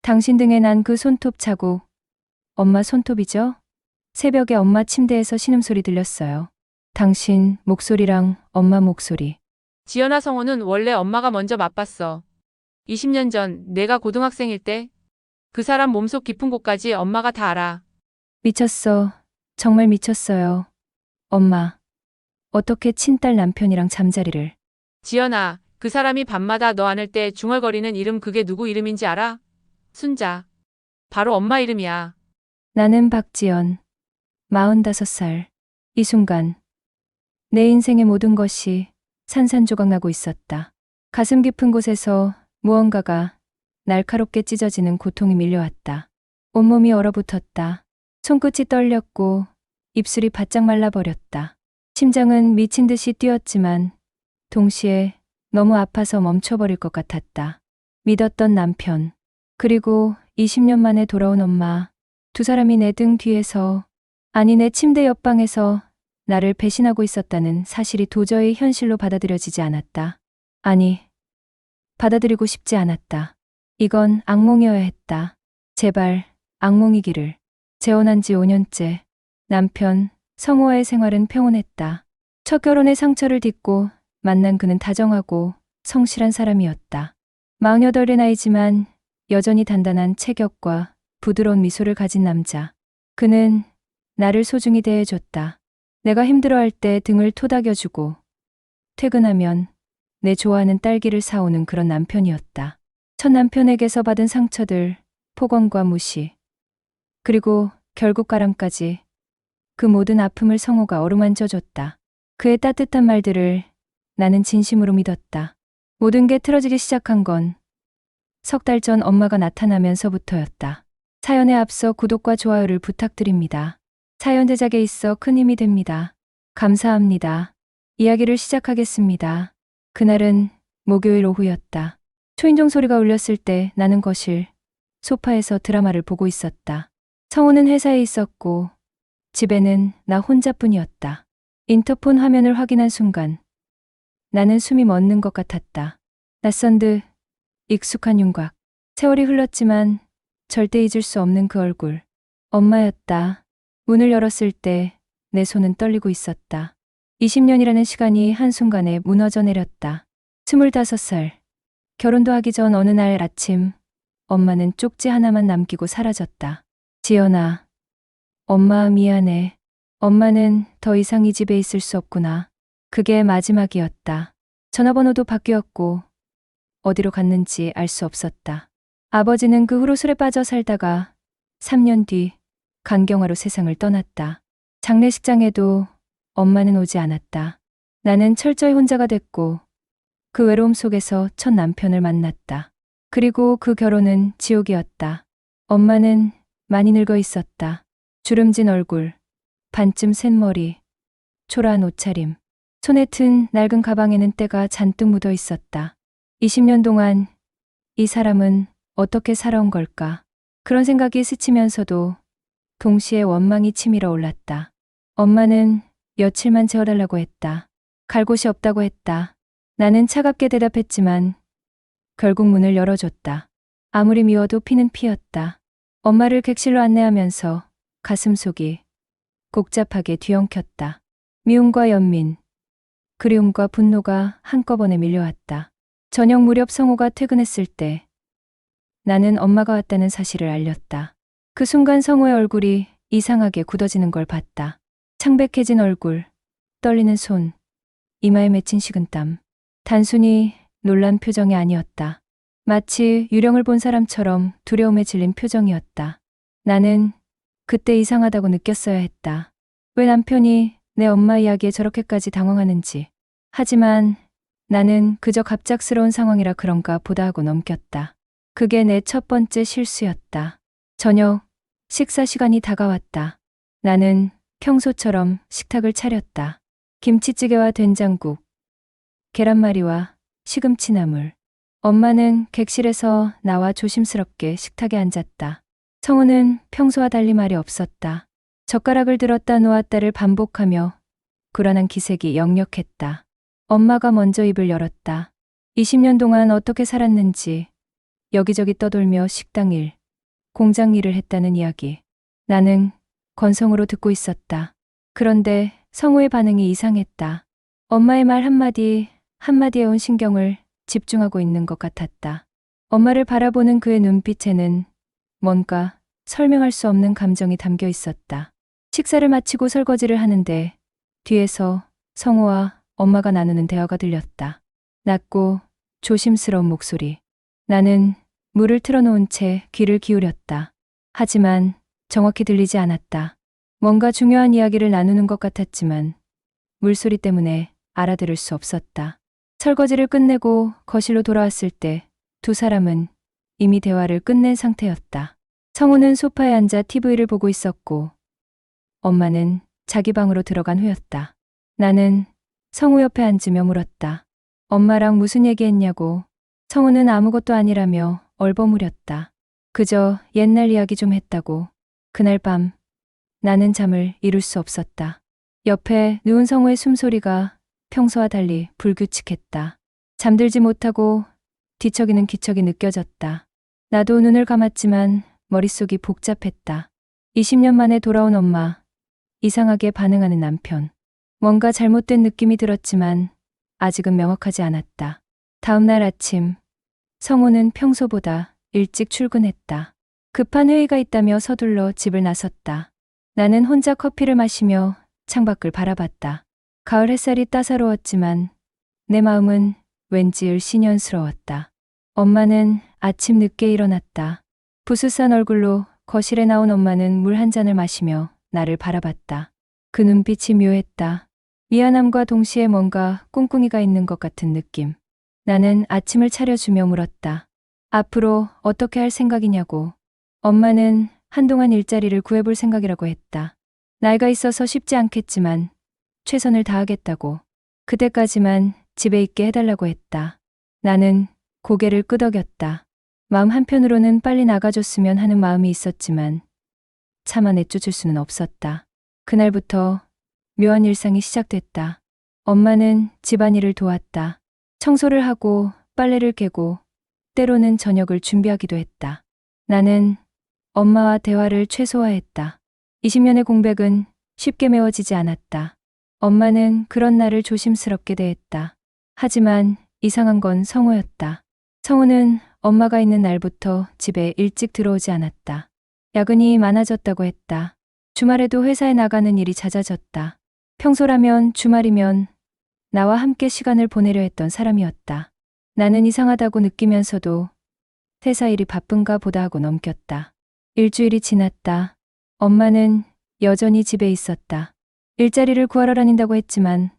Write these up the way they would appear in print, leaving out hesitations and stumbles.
당신 등에 난 그 손톱 자국. 엄마 손톱이죠? 새벽에 엄마 침대에서 신음소리 들렸어요. 당신 목소리랑 엄마 목소리. 지연아, 성호는 원래 엄마가 먼저 맛봤어. 20년 전 내가 고등학생일 때 그 사람 몸속 깊은 곳까지 엄마가 다 알아. 미쳤어. 정말 미쳤어요. 엄마. 어떻게 친딸 남편이랑 잠자리를. 지연아, 그 사람이 밤마다 너 안을 때 중얼거리는 이름, 그게 누구 이름인지 알아? 순자. 바로 엄마 이름이야. 나는 박지연. 45살. 이 순간 내 인생의 모든 것이 산산조각 나고 있었다. 가슴 깊은 곳에서 무언가가 날카롭게 찢어지는 고통이 밀려왔다. 온몸이 얼어붙었다. 손끝이 떨렸고 입술이 바짝 말라버렸다. 심장은 미친 듯이 뛰었지만 동시에 너무 아파서 멈춰버릴 것 같았다. 믿었던 남편, 그리고 20년 만에 돌아온 엄마, 두 사람이 내 등 뒤에서, 아니 내 침대 옆방에서 나를 배신하고 있었다는 사실이 도저히 현실로 받아들여지지 않았다. 아니, 받아들이고 싶지 않았다. 이건 악몽이어야 했다. 제발 악몽이기를. 재혼한 지 5년째. 남편 성호와의 생활은 평온했다. 첫 결혼의 상처를 딛고 만난 그는 다정하고 성실한 사람이었다. 48의 나이지만 여전히 단단한 체격과 부드러운 미소를 가진 남자. 그는 나를 소중히 대해줬다. 내가 힘들어할 때 등을 토닥여주고 퇴근하면 내 좋아하는 딸기를 사오는 그런 남편이었다. 첫 남편에게서 받은 상처들, 폭언과 무시, 그리고 결국 가람까지, 그 모든 아픔을 성호가 어루만져줬다. 그의 따뜻한 말들을 나는 진심으로 믿었다. 모든 게 틀어지기 시작한 건 석 달 전 엄마가 나타나면서부터였다. 사연에 앞서 구독과 좋아요를 부탁드립니다. 사연 제작에 있어 큰 힘이 됩니다. 감사합니다. 이야기를 시작하겠습니다. 그날은 목요일 오후였다. 초인종 소리가 울렸을 때 나는 거실 소파에서 드라마를 보고 있었다. 성우는 회사에 있었고 집에는 나 혼자뿐이었다. 인터폰 화면을 확인한 순간 나는 숨이 멎는 것 같았다. 낯선 듯 익숙한 윤곽. 세월이 흘렀지만 절대 잊을 수 없는 그 얼굴. 엄마였다. 문을 열었을 때 내 손은 떨리고 있었다. 20년이라는 시간이 한순간에 무너져 내렸다. 25살. 결혼도 하기 전 어느 날 아침 엄마는 쪽지 하나만 남기고 사라졌다. 지연아. 엄마 미안해. 엄마는 더 이상 이 집에 있을 수 없구나. 그게 마지막이었다. 전화번호도 바뀌었고 어디로 갔는지 알 수 없었다. 아버지는 그 후로 술에 빠져 살다가 3년 뒤 간경화로 세상을 떠났다. 장례식장에도 엄마는 오지 않았다. 나는 철저히 혼자가 됐고 그 외로움 속에서 첫 남편을 만났다. 그리고 그 결혼은 지옥이었다. 엄마는 많이 늙어 있었다. 주름진 얼굴, 반쯤 샌 머리, 초라한 옷차림, 손에 튼 낡은 가방에는 때가 잔뜩 묻어 있었다. 20년 동안 이 사람은 어떻게 살아온 걸까? 그런 생각이 스치면서도 동시에 원망이 치밀어 올랐다. 엄마는 며칠만 재워달라고 했다. 갈 곳이 없다고 했다. 나는 차갑게 대답했지만 결국 문을 열어줬다. 아무리 미워도 피는 피였다. 엄마를 객실로 안내하면서 가슴속이 복잡하게 뒤엉켰다. 미움과 연민, 그리움과 분노가 한꺼번에 밀려왔다. 저녁 무렵 성호가 퇴근했을 때 나는 엄마가 왔다는 사실을 알렸다. 그 순간 성호의 얼굴이 이상하게 굳어지는 걸 봤다. 창백해진 얼굴, 떨리는 손, 이마에 맺힌 식은땀. 단순히 놀란 표정이 아니었다. 마치 유령을 본 사람처럼 두려움에 질린 표정이었다. 나는 그때 이상하다고 느꼈어야 했다. 왜 남편이 내 엄마 이야기에 저렇게까지 당황하는지. 하지만 나는 그저 갑작스러운 상황이라 그런가 보다 하고 넘겼다. 그게 내 첫 번째 실수였다. 저녁, 식사 시간이 다가왔다. 나는 평소처럼 식탁을 차렸다. 김치찌개와 된장국, 계란말이와 시금치나물. 엄마는 객실에서 나와 조심스럽게 식탁에 앉았다. 성우는 평소와 달리 말이 없었다. 젓가락을 들었다 놓았다를 반복하며 불안한 기색이 역력했다. 엄마가 먼저 입을 열었다. 20년 동안 어떻게 살았는지, 여기저기 떠돌며 식당 일, 공장 일을 했다는 이야기. 나는 건성으로 듣고 있었다. 그런데 성우의 반응이 이상했다. 엄마의 말 한마디 한마디에 온 신경을 집중하고 있는 것 같았다. 엄마를 바라보는 그의 눈빛에는 뭔가 설명할 수 없는 감정이 담겨 있었다. 식사를 마치고 설거지를 하는데 뒤에서 성우와 엄마가 나누는 대화가 들렸다. 낮고 조심스러운 목소리. 나는 물을 틀어놓은 채 귀를 기울였다. 하지만 정확히 들리지 않았다. 뭔가 중요한 이야기를 나누는 것 같았지만 물소리 때문에 알아들을 수 없었다. 설거지를 끝내고 거실로 돌아왔을 때 두 사람은 이미 대화를 끝낸 상태였다. 성우는 소파에 앉아 TV를 보고 있었고 엄마는 자기 방으로 들어간 후였다. 나는 성우 옆에 앉으며 물었다. 엄마랑 무슨 얘기했냐고. 성우는 아무것도 아니라며 얼버무렸다. 그저 옛날 이야기 좀 했다고. 그날 밤 나는 잠을 이룰 수 없었다. 옆에 누운 성우의 숨소리가 평소와 달리 불규칙했다. 잠들지 못하고 뒤척이는 기척이 느껴졌다. 나도 눈을 감았지만 머릿속이 복잡했다. 20년 만에 돌아온 엄마, 이상하게 반응하는 남편. 뭔가 잘못된 느낌이 들었지만 아직은 명확하지 않았다. 다음 날 아침, 성우는 평소보다 일찍 출근했다. 급한 회의가 있다며 서둘러 집을 나섰다. 나는 혼자 커피를 마시며 창밖을 바라봤다. 가을 햇살이 따사로웠지만 내 마음은 왠지 을씨년스러웠다. 엄마는 아침 늦게 일어났다. 부스스한 얼굴로 거실에 나온 엄마는 물 한 잔을 마시며 나를 바라봤다. 그 눈빛이 묘했다. 미안함과 동시에 뭔가 꿍꿍이가 있는 것 같은 느낌. 나는 아침을 차려주며 물었다. 앞으로 어떻게 할 생각이냐고. 엄마는 한동안 일자리를 구해볼 생각이라고 했다. 나이가 있어서 쉽지 않겠지만 최선을 다하겠다고. 그때까지만 집에 있게 해달라고 했다. 나는 고개를 끄덕였다. 마음 한편으로는 빨리 나가줬으면 하는 마음이 있었지만 차마 내쫓을 수는 없었다. 그날부터 묘한 일상이 시작됐다. 엄마는 집안일을 도왔다. 청소를 하고 빨래를 개고 때로는 저녁을 준비하기도 했다. 나는 엄마와 대화를 최소화했다. 20년의 공백은 쉽게 메워지지 않았다. 엄마는 그런 나를 조심스럽게 대했다. 하지만 이상한 건 성우였다. 성우는 엄마가 있는 날부터 집에 일찍 들어오지 않았다. 야근이 많아졌다고 했다. 주말에도 회사에 나가는 일이 잦아졌다. 평소라면 주말이면 나와 함께 시간을 보내려 했던 사람이었다. 나는 이상하다고 느끼면서도 회사 일이 바쁜가 보다 하고 넘겼다. 일주일이 지났다. 엄마는 여전히 집에 있었다. 일자리를 구하러 다닌다고 했지만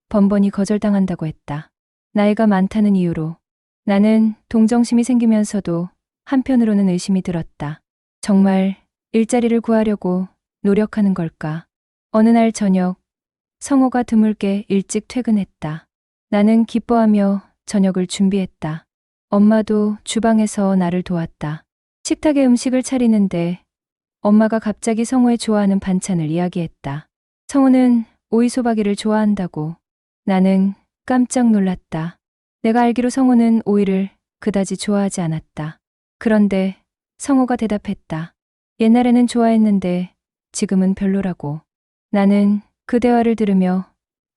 번번이 거절당한다고 했다. 나이가 많다는 이유로. 나는 동정심이 생기면서도 한편으로는 의심이 들었다. 정말 일자리를 구하려고 노력하는 걸까? 어느 날 저녁, 성호가 드물게 일찍 퇴근했다. 나는 기뻐하며 저녁을 준비했다. 엄마도 주방에서 나를 도왔다. 식탁에 음식을 차리는데 엄마가 갑자기 성호의 좋아하는 반찬을 이야기했다. 성호는 오이소박이를 좋아한다고. 나는 깜짝 놀랐다. 내가 알기로 성호는 오이를 그다지 좋아하지 않았다. 그런데 성호가 대답했다. 옛날에는 좋아했는데 지금은 별로라고. 나는 그 대화를 들으며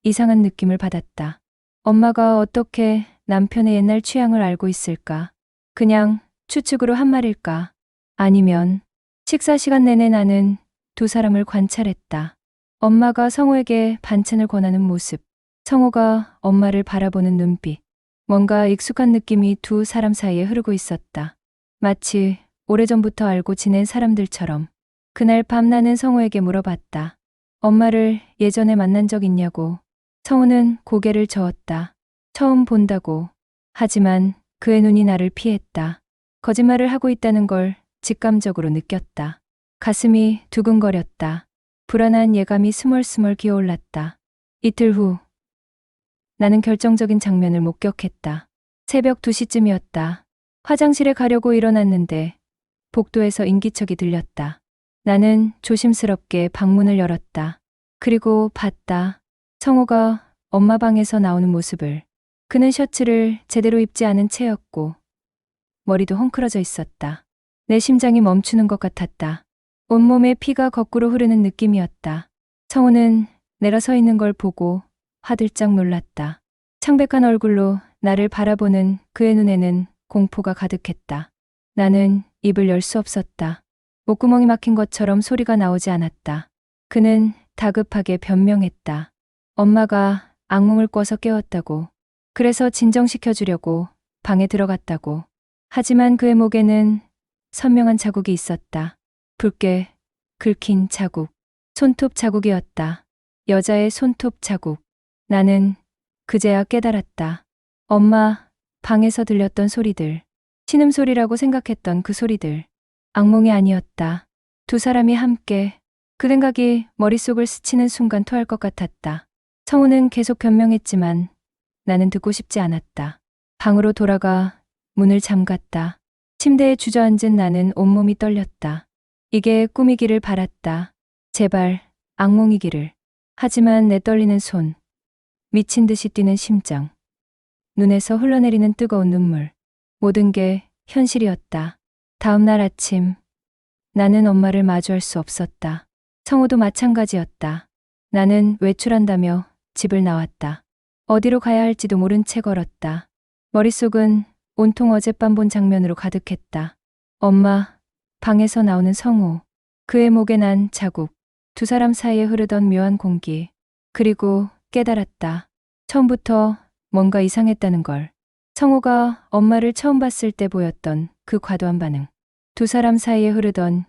이상한 느낌을 받았다. 엄마가 어떻게 남편의 옛날 취향을 알고 있을까? 그냥 추측으로 한 말일까? 아니면 식사 시간 내내 나는 두 사람을 관찰했다. 엄마가 성호에게 반찬을 권하는 모습, 성호가 엄마를 바라보는 눈빛. 뭔가 익숙한 느낌이 두 사람 사이에 흐르고 있었다. 마치 오래전부터 알고 지낸 사람들처럼. 그날 밤 나는 성우에게 물어봤다. 엄마를 예전에 만난 적 있냐고. 성우는 고개를 저었다. 처음 본다고. 하지만 그의 눈이 나를 피했다. 거짓말을 하고 있다는 걸 직감적으로 느꼈다. 가슴이 두근거렸다. 불안한 예감이 스멀스멀 기어올랐다. 이틀 후 나는 결정적인 장면을 목격했다. 새벽 2시쯤이었다. 화장실에 가려고 일어났는데 복도에서 인기척이 들렸다. 나는 조심스럽게 방문을 열었다. 그리고 봤다. 성호가 엄마 방에서 나오는 모습을. 그는 셔츠를 제대로 입지 않은 채였고 머리도 헝클어져 있었다. 내 심장이 멈추는 것 같았다. 온몸에 피가 거꾸로 흐르는 느낌이었다. 성우는 내가 서 있는 걸 보고 화들짝 놀랐다. 창백한 얼굴로 나를 바라보는 그의 눈에는 공포가 가득했다. 나는 입을 열 수 없었다. 목구멍이 막힌 것처럼 소리가 나오지 않았다. 그는 다급하게 변명했다. 엄마가 악몽을 꿔서 깨웠다고. 그래서 진정시켜주려고 방에 들어갔다고. 하지만 그의 목에는 선명한 자국이 있었다. 붉게 긁힌 자국. 손톱 자국이었다. 여자의 손톱 자국. 나는 그제야 깨달았다. 엄마 방에서 들렸던 소리들. 신음소리라고 생각했던 그 소리들. 악몽이 아니었다. 두 사람이 함께. 그 생각이 머릿속을 스치는 순간 토할 것 같았다. 성우는 계속 변명했지만 나는 듣고 싶지 않았다. 방으로 돌아가 문을 잠갔다. 침대에 주저앉은 나는 온몸이 떨렸다. 이게 꿈이기를 바랐다. 제발 악몽이기를. 하지만 내 떨리는 손, 미친 듯이 뛰는 심장, 눈에서 흘러내리는 뜨거운 눈물, 모든 게 현실이었다. 다음 날 아침, 나는 엄마를 마주할 수 없었다. 성우도 마찬가지였다. 나는 외출한다며 집을 나왔다. 어디로 가야 할지도 모른 채 걸었다. 머릿속은 온통 어젯밤 본 장면으로 가득했다. 엄마, 방에서 나오는 성우, 그의 목에 난 자국, 두 사람 사이에 흐르던 묘한 공기, 그리고 깨달았다. 처음부터 뭔가 이상했다는 걸. 성우가 엄마를 처음 봤을 때 보였던 그 과도한 반응. 두 사람 사이에 흐르던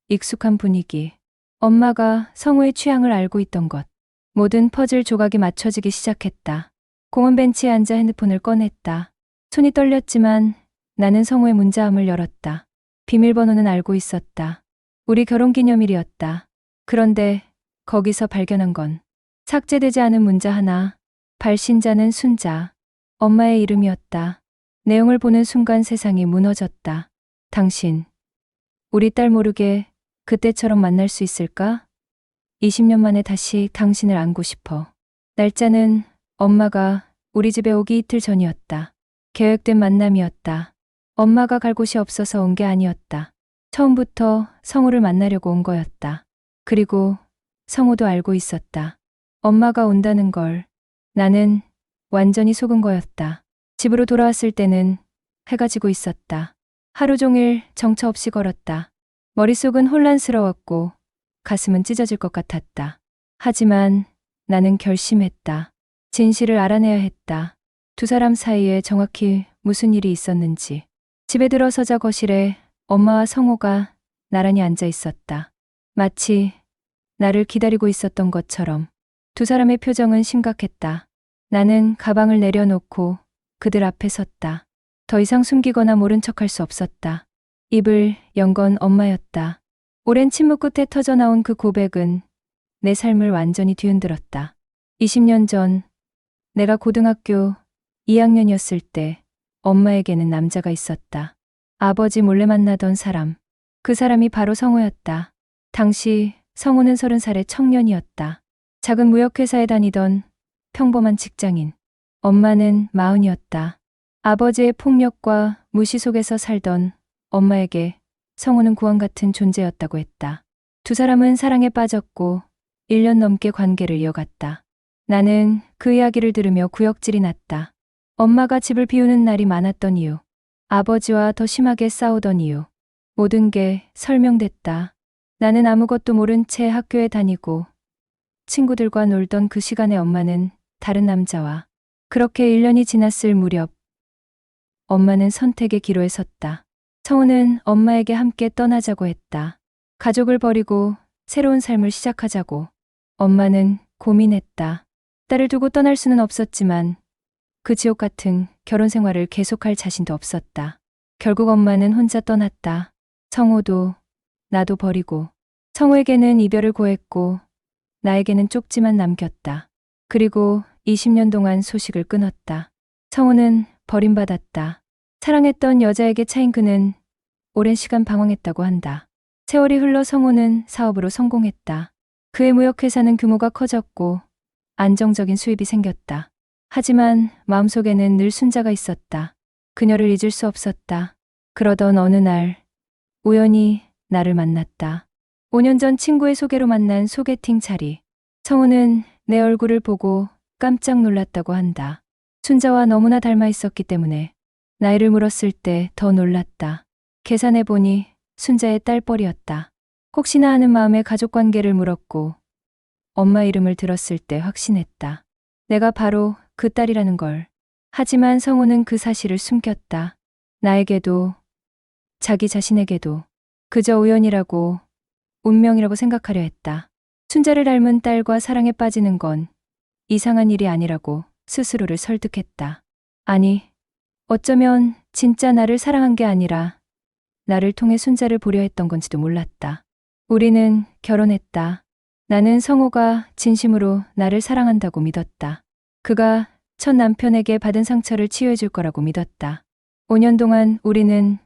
익숙한 분위기. 엄마가 성우의 취향을 알고 있던 것. 모든 퍼즐 조각이 맞춰지기 시작했다. 공원 벤치에 앉아 핸드폰을 꺼냈다. 손이 떨렸지만 나는 성우의 문자함을 열었다. 비밀번호는 알고 있었다. 우리 결혼기념일이었다. 그런데 거기서 발견한 건 삭제되지 않은 문자 하나. 발신자는 순자. 엄마의 이름이었다. 내용을 보는 순간 세상이 무너졌다. 당신, 우리 딸 모르게 그때처럼 만날 수 있을까? 20년 만에 다시 당신을 안고 싶어. 날짜는 엄마가 우리 집에 오기 이틀 전이었다. 계획된 만남이었다. 엄마가 갈 곳이 없어서 온 게 아니었다. 처음부터 성우를 만나려고 온 거였다. 그리고 성우도 알고 있었다. 엄마가 온다는 걸. 나는 완전히 속은 거였다. 집으로 돌아왔을 때는 해가 지고 있었다. 하루 종일 정처 없이 걸었다. 머릿속은 혼란스러웠고 가슴은 찢어질 것 같았다. 하지만 나는 결심했다. 진실을 알아내야 했다. 두 사람 사이에 정확히 무슨 일이 있었는지. 집에 들어서자 거실에 엄마와 성우가 나란히 앉아 있었다. 마치 나를 기다리고 있었던 것처럼. 두 사람의 표정은 심각했다. 나는 가방을 내려놓고 그들 앞에 섰다. 더 이상 숨기거나 모른 척할 수 없었다. 입을 연 건 엄마였다. 오랜 침묵 끝에 터져나온 그 고백은 내 삶을 완전히 뒤흔들었다. 20년 전 내가 고등학교 2학년이었을 때 엄마에게는 남자가 있었다. 아버지 몰래 만나던 사람. 그 사람이 바로 성우였다. 당시 성우는 30살의 청년이었다. 작은 무역회사에 다니던 평범한 직장인. 엄마는 40이었다. 아버지의 폭력과 무시 속에서 살던 엄마에게 성우는 구원 같은 존재였다고 했다. 두 사람은 사랑에 빠졌고 1년 넘게 관계를 이어갔다. 나는 그 이야기를 들으며 구역질이 났다. 엄마가 집을 비우는 날이 많았던 이유, 아버지와 더 심하게 싸우던 이유, 모든 게 설명됐다. 나는 아무것도 모른 채 학교에 다니고 친구들과 놀던 그 시간에 엄마는 다른 남자와. 그렇게 1년이 지났을 무렵 엄마는 선택의 기로에 섰다. 성우는 엄마에게 함께 떠나자고 했다. 가족을 버리고 새로운 삶을 시작하자고. 엄마는 고민했다. 딸을 두고 떠날 수는 없었지만 그 지옥 같은 결혼 생활을 계속할 자신도 없었다. 결국 엄마는 혼자 떠났다. 성우도 나도 버리고. 성우에게는 이별을 고했고 나에게는 쪽지만 남겼다. 그리고 20년 동안 소식을 끊었다. 성우는 버림받았다. 사랑했던 여자에게 차인 그는 오랜 시간 방황했다고 한다. 세월이 흘러 성우는 사업으로 성공했다. 그의 무역회사는 규모가 커졌고 안정적인 수입이 생겼다. 하지만 마음속에는 늘 순자가 있었다. 그녀를 잊을 수 없었다. 그러던 어느 날 우연히 나를 만났다. 5년 전 친구의 소개로 만난 소개팅 자리. 성우는 내 얼굴을 보고 깜짝 놀랐다고 한다. 순자와 너무나 닮아 있었기 때문에 나이를 물었을 때 더 놀랐다. 계산해보니 순자의 딸뻘이었다. 혹시나 하는 마음에 가족 관계를 물었고 엄마 이름을 들었을 때 확신했다. 내가 바로 그 딸이라는 걸. 하지만 성우는 그 사실을 숨겼다. 나에게도 자기 자신에게도 그저 우연이라고 운명이라고 생각하려 했다. 순자를 닮은 딸과 사랑에 빠지는 건 이상한 일이 아니라고 스스로를 설득했다. 아니, 어쩌면 진짜 나를 사랑한 게 아니라 나를 통해 순자를 보려 했던 건지도 몰랐다. 우리는 결혼했다. 나는 성호가 진심으로 나를 사랑한다고 믿었다. 그가 첫 남편에게 받은 상처를 치유해 줄 거라고 믿었다. 5년 동안 우리는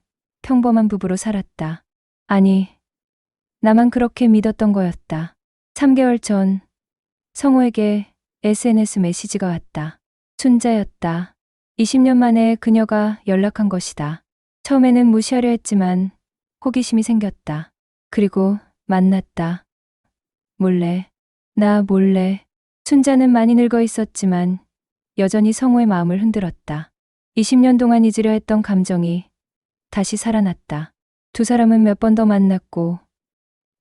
평범한 부부로 살았다. 아니, 나만 그렇게 믿었던 거였다. 3개월 전 성호에게 SNS 메시지가 왔다. 순자였다. 20년 만에 그녀가 연락한 것이다. 처음에는 무시하려 했지만 호기심이 생겼다. 그리고 만났다. 몰래. 나 몰래. 순자는 많이 늙어 있었지만 여전히 성호의 마음을 흔들었다. 20년 동안 잊으려 했던 감정이 다시 살아났다. 두 사람은 몇 번 더 만났고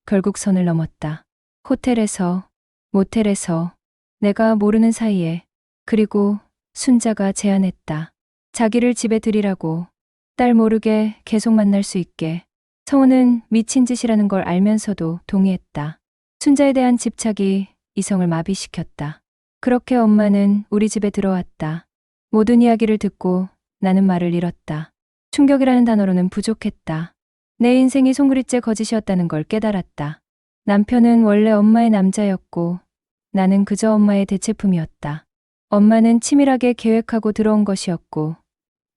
결국 선을 넘었다. 호텔에서, 모텔에서, 내가 모르는 사이에. 그리고 순자가 제안했다. 자기를 집에 들이라고. 딸 모르게 계속 만날 수 있게. 성우는 미친 짓이라는 걸 알면서도 동의했다. 순자에 대한 집착이 이성을 마비시켰다. 그렇게 엄마는 우리 집에 들어왔다. 모든 이야기를 듣고 나는 말을 잃었다. 충격이라는 단어로는 부족했다. 내 인생이 송두리째 거짓이었다는 걸 깨달았다. 남편은 원래 엄마의 남자였고 나는 그저 엄마의 대체품이었다. 엄마는 치밀하게 계획하고 들어온 것이었고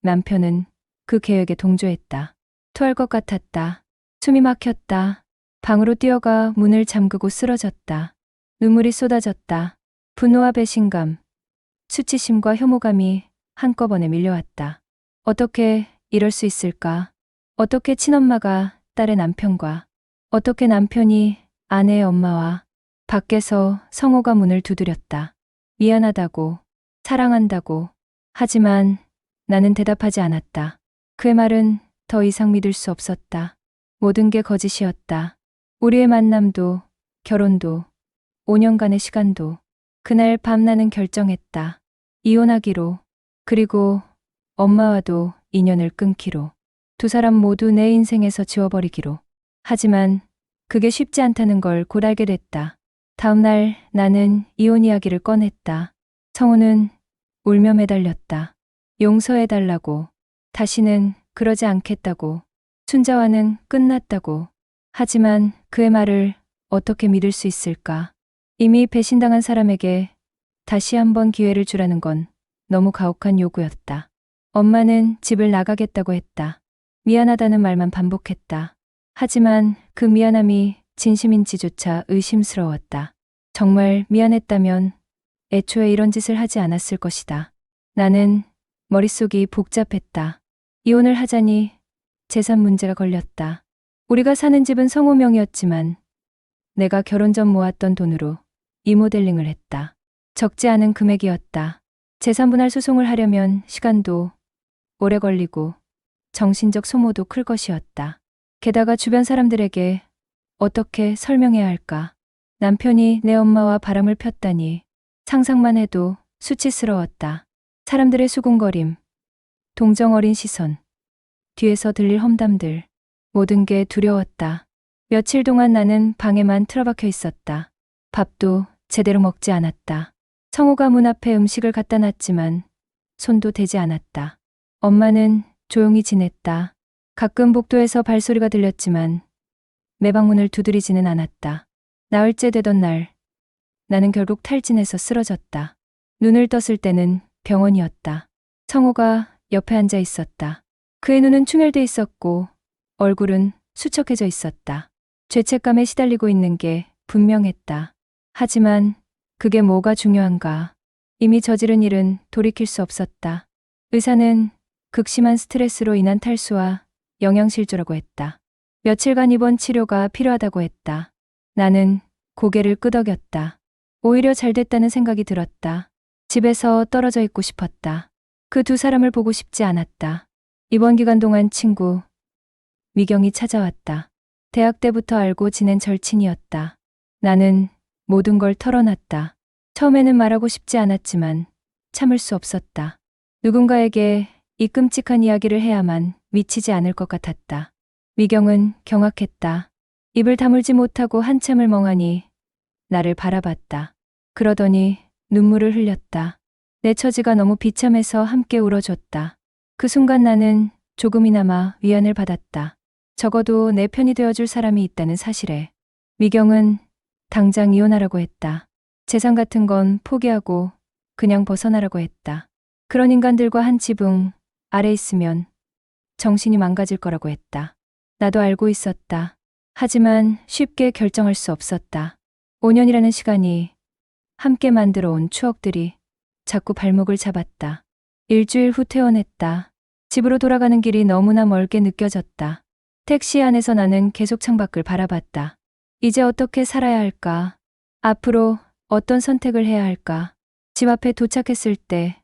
남편은 그 계획에 동조했다. 토할 것 같았다. 숨이 막혔다. 방으로 뛰어가 문을 잠그고 쓰러졌다. 눈물이 쏟아졌다. 분노와 배신감, 수치심과 혐오감이 한꺼번에 밀려왔다. 어떻게 이럴 수 있을까? 어떻게 친엄마가 딸의 남편과, 어떻게 남편이 아내의 엄마와. 밖에서 성호가 문을 두드렸다. 미안하다고, 사랑한다고. 하지만 나는 대답하지 않았다. 그의 말은 더 이상 믿을 수 없었다. 모든 게 거짓이었다. 우리의 만남도, 결혼도, 5년간의 시간도. 그날 밤 나는 결정했다. 이혼하기로. 그리고 엄마와도 인연을 끊기로. 두 사람 모두 내 인생에서 지워버리기로. 하지만 그게 쉽지 않다는 걸 곧 알게 됐다. 다음 날 나는 이혼 이야기를 꺼냈다. 성우는 울며 매달렸다. 용서해달라고. 다시는 그러지 않겠다고. 순자와는 끝났다고. 하지만 그의 말을 어떻게 믿을 수 있을까? 이미 배신당한 사람에게 다시 한번 기회를 주라는 건 너무 가혹한 요구였다. 엄마는 집을 나가겠다고 했다. 미안하다는 말만 반복했다. 하지만 그 미안함이 진심인지조차 의심스러웠다. 정말 미안했다면 애초에 이런 짓을 하지 않았을 것이다. 나는 머릿속이 복잡했다. 이혼을 하자니 재산 문제가 걸렸다. 우리가 사는 집은 성우 명의였지만 내가 결혼 전 모았던 돈으로 리모델링을 했다. 적지 않은 금액이었다. 재산 분할 소송을 하려면 시간도 오래 걸리고 정신적 소모도 클 것이었다. 게다가 주변 사람들에게 어떻게 설명해야 할까? 남편이 내 엄마와 바람을 폈다니 상상만 해도 수치스러웠다. 사람들의 수군거림, 동정 어린 시선, 뒤에서 들릴 험담들, 모든 게 두려웠다. 며칠 동안 나는 방에만 틀어박혀 있었다. 밥도 제대로 먹지 않았다. 성우가 문 앞에 음식을 갖다 놨지만 손도 대지 않았다. 엄마는 조용히 지냈다. 가끔 복도에서 발소리가 들렸지만 매방 문을 두드리지는 않았다. 나흘째 되던 날 나는 결국 탈진해서 쓰러졌다. 눈을 떴을 때는 병원이었다. 성우가 옆에 앉아 있었다. 그의 눈은 충혈돼 있었고 얼굴은 수척해져 있었다. 죄책감에 시달리고 있는 게 분명했다. 하지만 그게 뭐가 중요한가? 이미 저지른 일은 돌이킬 수 없었다. 의사는 극심한 스트레스로 인한 탈수와 영양실조라고 했다. 며칠간 입원 치료가 필요하다고 했다. 나는 고개를 끄덕였다. 오히려 잘 됐다는 생각이 들었다. 집에서 떨어져 있고 싶었다. 그 두 사람을 보고 싶지 않았다. 입원 기간 동안 친구 미경이 찾아왔다. 대학 때부터 알고 지낸 절친이었다. 나는 모든 걸 털어놨다. 처음에는 말하고 싶지 않았지만 참을 수 없었다. 누군가에게 이 끔찍한 이야기를 해야만 미치지 않을 것 같았다. 미경은 경악했다. 입을 다물지 못하고 한참을 멍하니 나를 바라봤다. 그러더니 눈물을 흘렸다. 내 처지가 너무 비참해서 함께 울어줬다. 그 순간 나는 조금이나마 위안을 받았다. 적어도 내 편이 되어줄 사람이 있다는 사실에. 미경은 당장 이혼하라고 했다. 재산 같은 건 포기하고 그냥 벗어나라고 했다. 그런 인간들과 한 지붕 아래 있으면 정신이 망가질 거라고 했다. 나도 알고 있었다. 하지만 쉽게 결정할 수 없었다. 5년이라는 시간이 함께 만들어 온 추억들이 자꾸 발목을 잡았다. 일주일 후 퇴원했다. 집으로 돌아가는 길이 너무나 멀게 느껴졌다. 택시 안에서 나는 계속 창밖을 바라봤다. 이제 어떻게 살아야 할까? 앞으로 어떤 선택을 해야 할까? 집 앞에 도착했을 때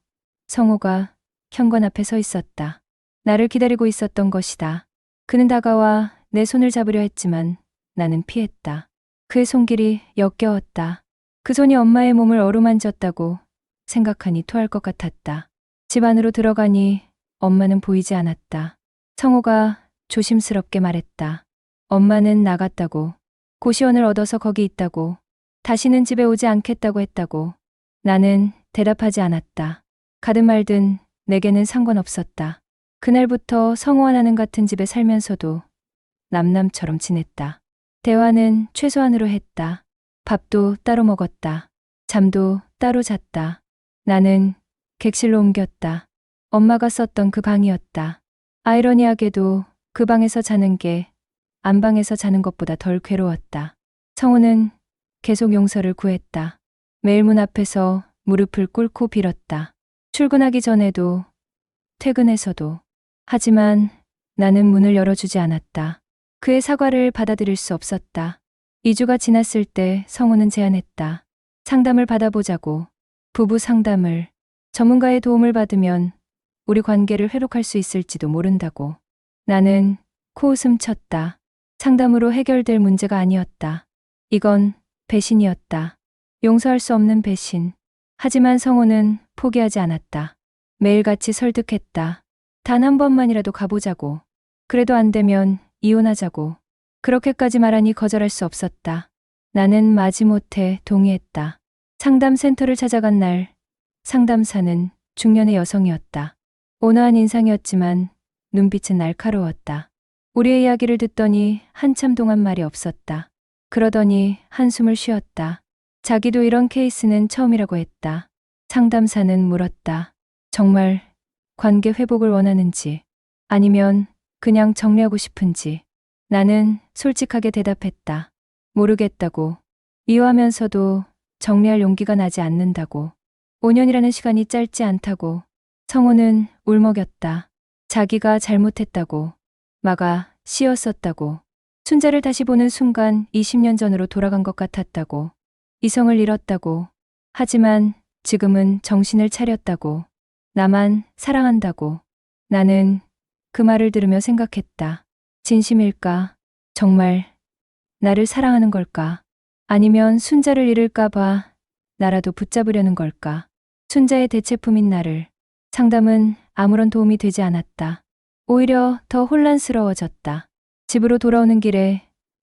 성호가 현관 앞에 서 있었다. 나를 기다리고 있었던 것이다. 그는 다가와 내 손을 잡으려 했지만 나는 피했다. 그의 손길이 역겨웠다. 그 손이 엄마의 몸을 어루만졌다고 생각하니 토할 것 같았다. 집 안으로 들어가니 엄마는 보이지 않았다. 성호가 조심스럽게 말했다. 엄마는 나갔다고. 고시원을 얻어서 거기 있다고. 다시는 집에 오지 않겠다고 했다고. 나는 대답하지 않았다. 가든 말든 내게는 상관없었다. 그날부터 성호와 나는 같은 집에 살면서도 남남처럼 지냈다. 대화는 최소한으로 했다. 밥도 따로 먹었다. 잠도 따로 잤다. 나는 객실로 옮겼다. 엄마가 썼던 그 방이었다. 아이러니하게도 그 방에서 자는 게 안방에서 자는 것보다 덜 괴로웠다. 성우는 계속 용서를 구했다. 매일 문 앞에서 무릎을 꿇고 빌었다. 출근하기 전에도 퇴근해서도. 하지만 나는 문을 열어주지 않았다. 그의 사과를 받아들일 수 없었다. 2주가 지났을 때 성우는 제안했다. 상담을 받아보자고. 부부 상담을. 전문가의 도움을 받으면 우리 관계를 회복할 수 있을지도 모른다고. 나는 코웃음 쳤다. 상담으로 해결될 문제가 아니었다. 이건 배신이었다. 용서할 수 없는 배신. 하지만 성호는 포기하지 않았다. 매일같이 설득했다. 단 한 번만이라도 가보자고. 그래도 안 되면 이혼하자고. 그렇게까지 말하니 거절할 수 없었다. 나는 마지못해 동의했다. 상담센터를 찾아간 날 상담사는 중년의 여성이었다. 온화한 인상이었지만 눈빛은 날카로웠다. 우리의 이야기를 듣더니 한참 동안 말이 없었다. 그러더니 한숨을 쉬었다. 자기도 이런 케이스는 처음이라고 했다. 상담사는 물었다. 정말 관계 회복을 원하는지 아니면 그냥 정리하고 싶은지. 나는 솔직하게 대답했다. 모르겠다고. 미워하면서도 정리할 용기가 나지 않는다고. 5년이라는 시간이 짧지 않다고. 성호는 울먹였다. 자기가 잘못했다고. 마가 씌었었다고. 순자를 다시 보는 순간 20년 전으로 돌아간 것 같았다고. 이성을 잃었다고. 하지만 지금은 정신을 차렸다고. 나만 사랑한다고. 나는 그 말을 들으며 생각했다. 진심일까? 정말 나를 사랑하는 걸까? 아니면 순자를 잃을까봐 나라도 붙잡으려는 걸까? 순자의 대체품인 나를. 상담은 아무런 도움이 되지 않았다. 오히려 더 혼란스러워졌다. 집으로 돌아오는 길에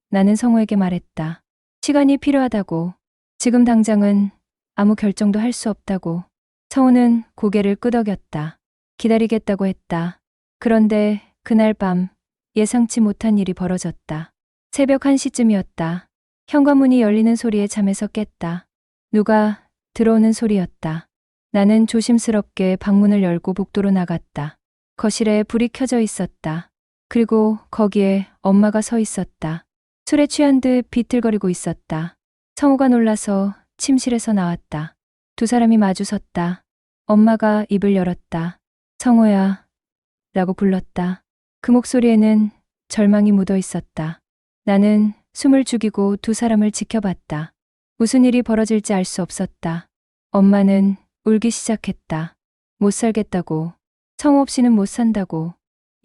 나는 성우에게 말했다. 시간이 필요하다고. 지금 당장은 아무 결정도 할 수 없다고. 성우는 고개를 끄덕였다. 기다리겠다고 했다. 그런데 그날 밤 예상치 못한 일이 벌어졌다. 새벽 1시쯤이었다. 현관문이 열리는 소리에 잠에서 깼다. 누가 들어오는 소리였다. 나는 조심스럽게 방문을 열고 복도로 나갔다. 거실에 불이 켜져 있었다. 그리고 거기에 엄마가 서 있었다. 술에 취한 듯 비틀거리고 있었다. 성우가 놀라서 침실에서 나왔다. 두 사람이 마주 섰다. 엄마가 입을 열었다. 성우야 라고 불렀다. 그 목소리에는 절망이 묻어 있었다. 나는 숨을 죽이고 두 사람을 지켜봤다. 무슨 일이 벌어질지 알 수 없었다. 엄마는 울기 시작했다. 못 살겠다고. 성우 없이는 못 산다고.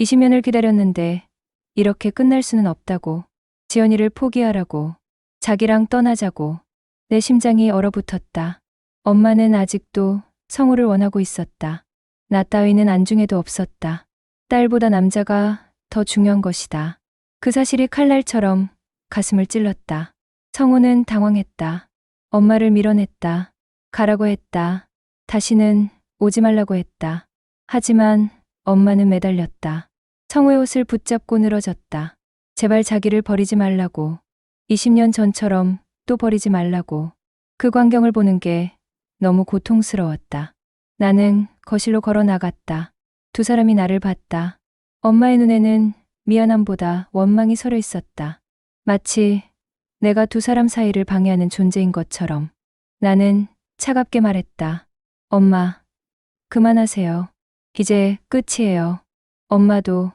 20년을 기다렸는데 이렇게 끝날 수는 없다고. 지연이를 포기하라고. 자기랑 떠나자고. 내 심장이 얼어붙었다. 엄마는 아직도 성우를 원하고 있었다. 나 따위는 안중에도 없었다. 딸보다 남자가 더 중요한 것이다. 그 사실이 칼날처럼 가슴을 찔렀다. 성우는 당황했다. 엄마를 밀어냈다. 가라고 했다. 다시는 오지 말라고 했다. 하지만 엄마는 매달렸다. 성우의 옷을 붙잡고 늘어졌다. 제발 자기를 버리지 말라고. 20년 전처럼 또 버리지 말라고. 그 광경을 보는 게 너무 고통스러웠다. 나는 거실로 걸어 나갔다. 두 사람이 나를 봤다. 엄마의 눈에는 미안함보다 원망이 서려 있었다. 마치 내가 두 사람 사이를 방해하는 존재인 것처럼. 나는 차갑게 말했다. 엄마, 그만하세요. 이제 끝이에요. 엄마도,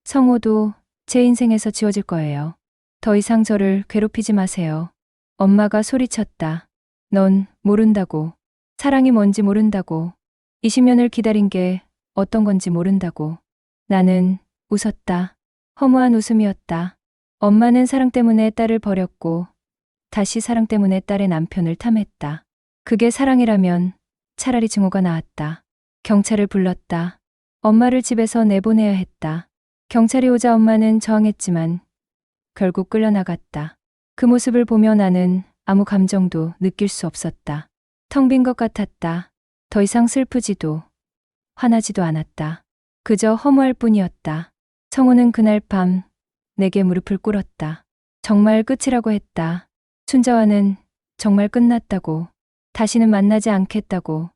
성호도 제 인생에서 지워질 거예요. 더 이상 저를 괴롭히지 마세요. 엄마가 소리쳤다. 넌 모른다고. 사랑이 뭔지 모른다고. 20년을 기다린 게 어떤 건지 모른다고. 나는 웃었다. 허무한 웃음이었다. 엄마는 사랑 때문에 딸을 버렸고 다시 사랑 때문에 딸의 남편을 탐했다. 그게 사랑이라면 차라리 증오가 나았다. 경찰을 불렀다. 엄마를 집에서 내보내야 했다. 경찰이 오자 엄마는 저항했지만 결국 끌려나갔다. 그 모습을 보며 나는 아무 감정도 느낄 수 없었다. 텅 빈 것 같았다. 더 이상 슬프지도 화나지도 않았다. 그저 허무할 뿐이었다. 성우는 그날 밤 내게 무릎을 꿇었다. 정말 끝이라고 했다. 순자와는 정말 끝났다고. 다시는 만나지 않겠다고.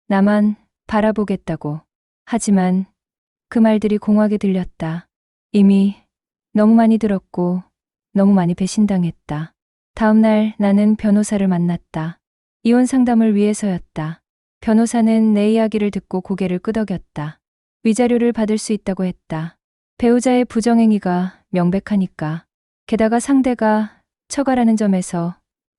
나만 바라보겠다고. 하지만 그 말들이 공허하게 들렸다. 이미 너무 많이 들었고 너무 많이 배신당했다. 다음 날 나는 변호사를 만났다. 이혼 상담을 위해서였다. 변호사는 내 이야기를 듣고 고개를 끄덕였다. 위자료를 받을 수 있다고 했다. 배우자의 부정행위가 명백하니까. 게다가 상대가 처가라는 점에서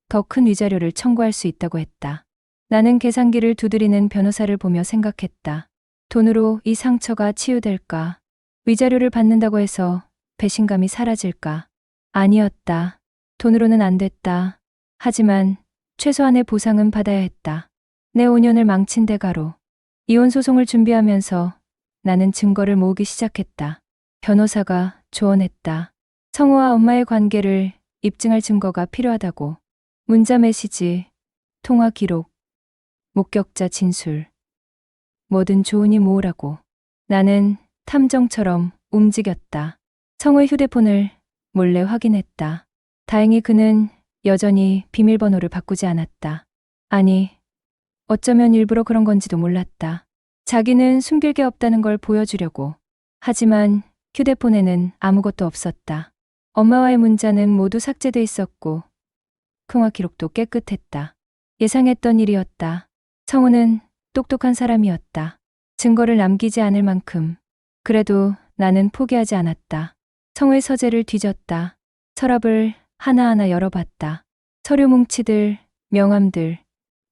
더 큰 위자료를 청구할 수 있다고 했다. 나는 계산기를 두드리는 변호사를 보며 생각했다. 돈으로 이 상처가 치유될까? 위자료를 받는다고 해서 배신감이 사라질까? 아니었다. 돈으로는 안 됐다. 하지만 최소한의 보상은 받아야 했다. 내 5년을 망친 대가로. 이혼 소송을 준비하면서 나는 증거를 모으기 시작했다. 변호사가 조언했다. 성우와 엄마의 관계를 입증할 증거가 필요하다고. 문자 메시지, 통화 기록, 목격자 진술. 뭐든 좋으니 모으라고. 나는 탐정처럼 움직였다. 성우의 휴대폰을 몰래 확인했다. 다행히 그는 여전히 비밀번호를 바꾸지 않았다. 아니, 어쩌면 일부러 그런 건지도 몰랐다. 자기는 숨길 게 없다는 걸 보여주려고. 하지만 휴대폰에는 아무것도 없었다. 엄마와의 문자는 모두 삭제돼 있었고 통화 기록도 깨끗했다. 예상했던 일이었다. 성우는 똑똑한 사람이었다. 증거를 남기지 않을 만큼. 그래도 나는 포기하지 않았다. 성우의 서재를 뒤졌다. 서랍을 하나하나 열어봤다. 서류 뭉치들, 명함들,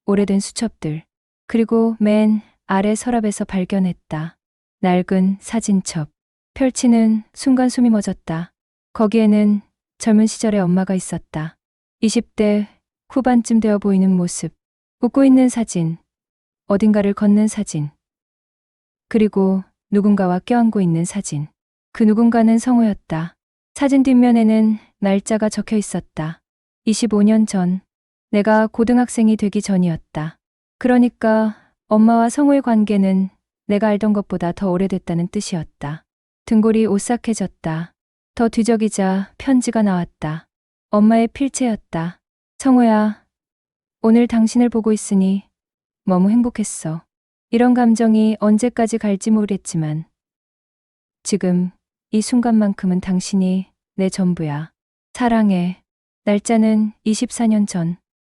오래된 수첩들. 그리고 맨 아래 서랍에서 발견했다. 낡은 사진첩. 펼치는 순간 숨이 멎었다. 거기에는 젊은 시절의 엄마가 있었다. 20대 후반쯤 되어 보이는 모습. 웃고 있는 사진. 어딘가를 걷는 사진. 그리고 누군가와 껴안고 있는 사진. 그 누군가는 성우였다. 사진 뒷면에는 날짜가 적혀 있었다. 25년 전. 내가 고등학생이 되기 전이었다. 그러니까 엄마와 성우의 관계는 내가 알던 것보다 더 오래됐다는 뜻이었다. 등골이 오싹해졌다. 더 뒤적이자 편지가 나왔다. 엄마의 필체였다. 성우야, 오늘 당신을 보고 있으니 너무 행복했어. 이런 감정이 언제까지 갈지 모르겠지만 지금 이 순간만큼은 당신이 내 전부야. 사랑해. 날짜는 24년 전.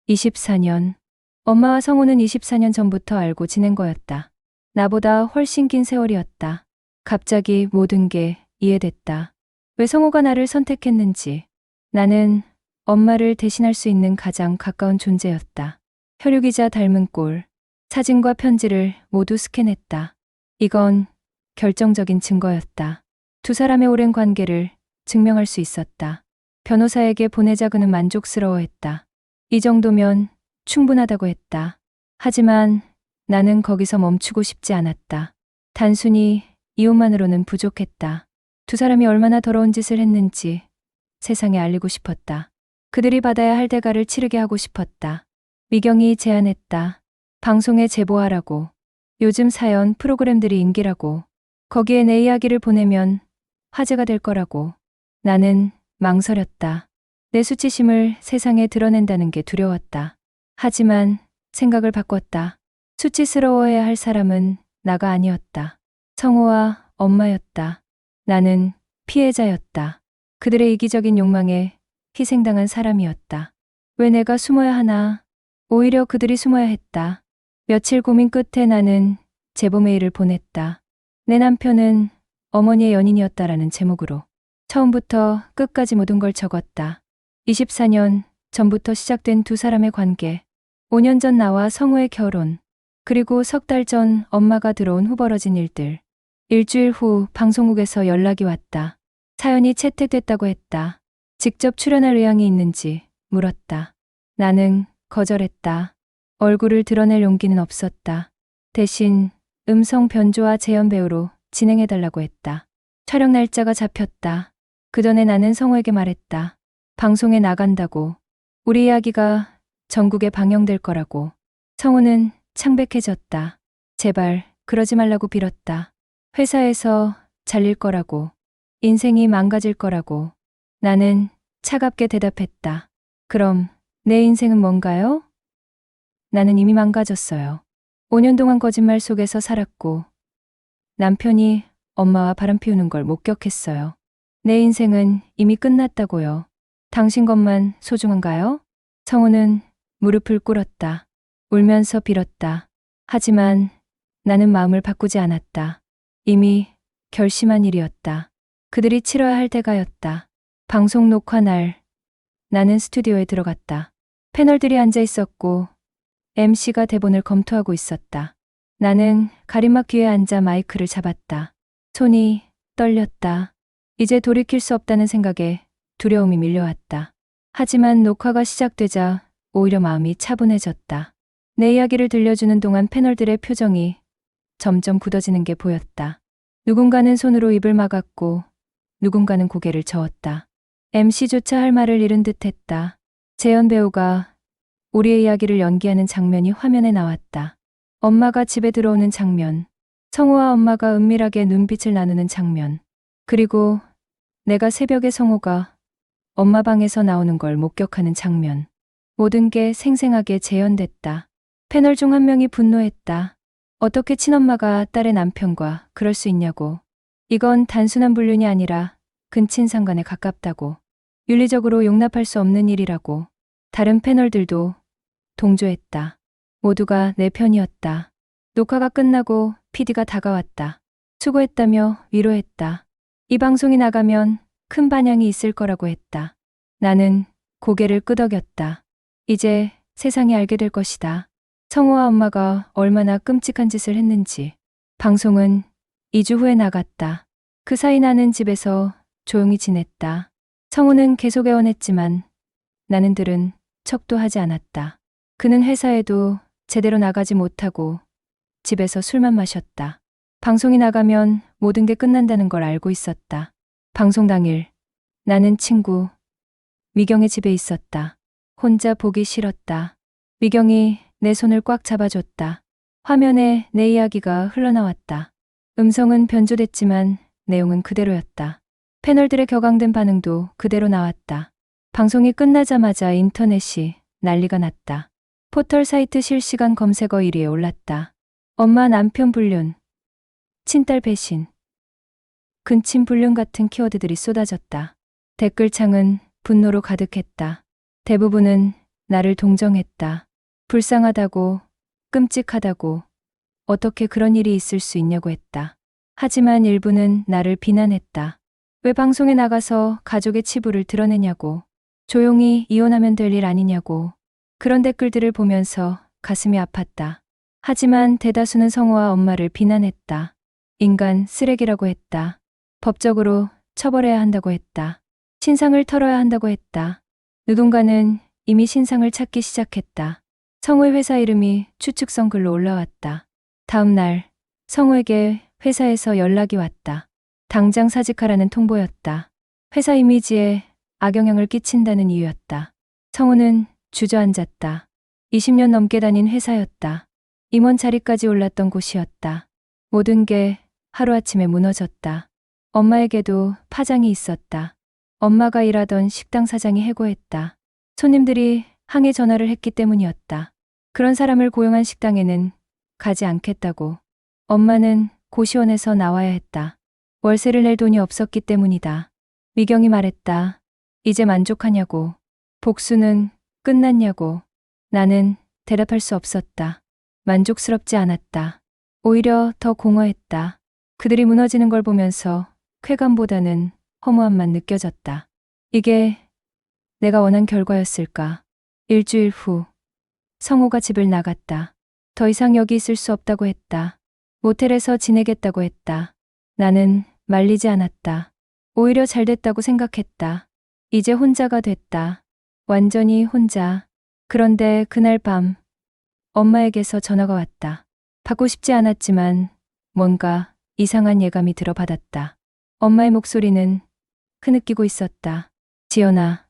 24년. 엄마와 성우는 24년 전부터 알고 지낸 거였다. 나보다 훨씬 긴 세월이었다. 갑자기 모든 게 이해됐다. 왜 성우가 나를 선택했는지. 나는 엄마를 대신할 수 있는 가장 가까운 존재였다. 혈육이자 닮은 꼴, 사진과 편지를 모두 스캔했다. 이건 결정적인 증거였다. 두 사람의 오랜 관계를 증명할 수 있었다. 변호사에게 보내자그는 만족스러워했다. 이 정도면 충분하다고 했다. 하지만 나는 거기서 멈추고 싶지 않았다. 단순히 이혼만으로는 부족했다. 두 사람이 얼마나 더러운 짓을 했는지 세상에 알리고 싶었다. 그들이 받아야 할 대가를 치르게 하고 싶었다. 미경이 제안했다. 방송에 제보하라고. 요즘 사연 프로그램들이 인기라고. 거기에 내 이야기를 보내면 화제가 될 거라고. 나는 망설였다. 내 수치심을 세상에 드러낸다는 게 두려웠다. 하지만 생각을 바꿨다. 수치스러워해야 할 사람은 나가 아니었다. 성우와 엄마였다. 나는 피해자였다. 그들의 이기적인 욕망에 희생당한 사람이었다. 왜 내가 숨어야 하나? 오히려 그들이 숨어야 했다. 며칠 고민 끝에 나는 제보 메일을 보냈다. 내 남편은 어머니의 연인이었다라는 제목으로. 처음부터 끝까지 모든 걸 적었다. 24년 전부터 시작된 두 사람의 관계. 5년 전 나와 성우의 결혼. 그리고 석 달 전 엄마가 들어온 후 벌어진 일들. 일주일 후 방송국에서 연락이 왔다. 사연이 채택됐다고 했다. 직접 출연할 의향이 있는지 물었다. 나는 거절했다. 얼굴을 드러낼 용기는 없었다. 대신 음성 변조와 재연 배우로 진행해달라고 했다. 촬영 날짜가 잡혔다. 그 전에 나는 성우에게 말했다. 방송에 나간다고. 우리 이야기가 전국에 방영될 거라고. 성우는 창백해졌다. 제발 그러지 말라고 빌었다. 회사에서 잘릴 거라고. 인생이 망가질 거라고. 나는 차갑게 대답했다. 그럼 내 인생은 뭔가요? 나는 이미 망가졌어요. 5년 동안 거짓말 속에서 살았고 남편이 엄마와 바람 피우는 걸 목격했어요. 내 인생은 이미 끝났다고요. 당신 것만 소중한가요? 성우는 무릎을 꿇었다. 울면서 빌었다. 하지만 나는 마음을 바꾸지 않았다. 이미 결심한 일이었다. 그들이 치러야 할 대가였다. 방송 녹화 날 나는 스튜디오에 들어갔다. 패널들이 앉아 있었고 MC가 대본을 검토하고 있었다. 나는 가림막 뒤에 앉아 마이크를 잡았다. 손이 떨렸다. 이제 돌이킬 수 없다는 생각에 두려움이 밀려왔다. 하지만 녹화가 시작되자 오히려 마음이 차분해졌다. 내 이야기를 들려주는 동안 패널들의 표정이 점점 굳어지는 게 보였다. 누군가는 손으로 입을 막았고 누군가는 고개를 저었다. MC조차 할 말을 잃은 듯 했다. 재연 배우가 우리의 이야기를 연기하는 장면이 화면에 나왔다. 엄마가 집에 들어오는 장면, 성우와 엄마가 은밀하게 눈빛을 나누는 장면, 그리고 내가 새벽에 성우가 엄마 방에서 나오는 걸 목격하는 장면. 모든 게 생생하게 재현됐다. 패널 중 한 명이 분노했다. 어떻게 친엄마가 딸의 남편과 그럴 수 있냐고. 이건 단순한 불륜이 아니라 근친상간에 가깝다고. 윤리적으로 용납할 수 없는 일이라고. 다른 패널들도 동조했다. 모두가 내 편이었다. 녹화가 끝나고 PD가 다가왔다. 수고했다며 위로했다. 이 방송이 나가면 큰 반향이 있을 거라고 했다. 나는 고개를 끄덕였다. 이제 세상이 알게 될 것이다. 성우와 엄마가 얼마나 끔찍한 짓을 했는지. 방송은 2주 후에 나갔다. 그 사이 나는 집에서 조용히 지냈다. 성우는 계속 애원했지만 나는 들은 척도 하지 않았다. 그는 회사에도 제대로 나가지 못하고 집에서 술만 마셨다. 방송이 나가면 모든 게 끝난다는 걸 알고 있었다. 방송 당일 나는 친구 미경의 집에 있었다. 혼자 보기 싫었다. 미경이 내 손을 꽉 잡아줬다. 화면에 내 이야기가 흘러나왔다. 음성은 변조됐지만 내용은 그대로였다. 패널들의 격앙된 반응도 그대로 나왔다. 방송이 끝나자마자 인터넷이 난리가 났다. 포털 사이트 실시간 검색어 1위에 올랐다. 엄마 남편 불륜, 친딸 배신, 근친 불륜 같은 키워드들이 쏟아졌다. 댓글창은 분노로 가득했다. 대부분은 나를 동정했다. 불쌍하다고, 끔찍하다고, 어떻게 그런 일이 있을 수 있냐고 했다. 하지만 일부는 나를 비난했다. 왜 방송에 나가서 가족의 치부를 드러내냐고. 조용히 이혼하면 될 일 아니냐고. 그런 댓글들을 보면서 가슴이 아팠다. 하지만 대다수는 성우와 엄마를 비난했다. 인간 쓰레기라고 했다. 법적으로 처벌해야 한다고 했다. 신상을 털어야 한다고 했다. 누군가는 이미 신상을 찾기 시작했다. 성우의 회사 이름이 추측성 글로 올라왔다. 다음 날 성우에게 회사에서 연락이 왔다. 당장 사직하라는 통보였다. 회사 이미지에 악영향을 끼친다는 이유였다. 성우는 주저앉았다. 20년 넘게 다닌 회사였다. 임원 자리까지 올랐던 곳이었다. 모든 게 하루아침에 무너졌다. 엄마에게도 파장이 있었다. 엄마가 일하던 식당 사장이 해고했다. 손님들이 항해 전화를 했기 때문이었다. 그런 사람을 고용한 식당에는 가지 않겠다고. 엄마는 고시원에서 나와야 했다. 월세를 낼 돈이 없었기 때문이다. 미경이 말했다. 이제 만족하냐고. 복수는 끝났냐고. 나는 대답할 수 없었다. 만족스럽지 않았다. 오히려 더 공허했다. 그들이 무너지는 걸 보면서 쾌감보다는 허무함만 느껴졌다. 이게 내가 원한 결과였을까? 일주일 후 성우가 집을 나갔다. 더 이상 여기 있을 수 없다고 했다. 모텔에서 지내겠다고 했다. 나는 말리지 않았다. 오히려 잘 됐다고 생각했다. 이제 혼자가 됐다. 완전히 혼자. 그런데 그날 밤 엄마에게서 전화가 왔다. 받고 싶지 않았지만 뭔가 이상한 예감이 들어받았다. 엄마의 목소리는 흐느끼고 있었다. 지연아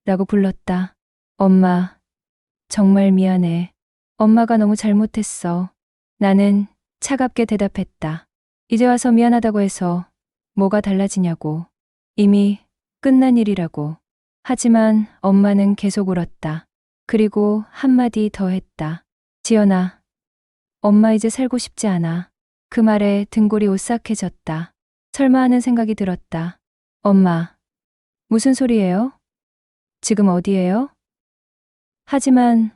라고 불렀다. 엄마, 정말 미안해. 엄마가 너무 잘못했어. 나는 차갑게 대답했다. 이제 와서 미안하다고 해서 뭐가 달라지냐고. 이미 끝난 일이라고. 하지만 엄마는 계속 울었다. 그리고 한마디 더 했다. 지연아, 엄마 이제 살고 싶지 않아. 그 말에 등골이 오싹해졌다. 설마 하는 생각이 들었다. 엄마, 무슨 소리예요? 지금 어디예요? 하지만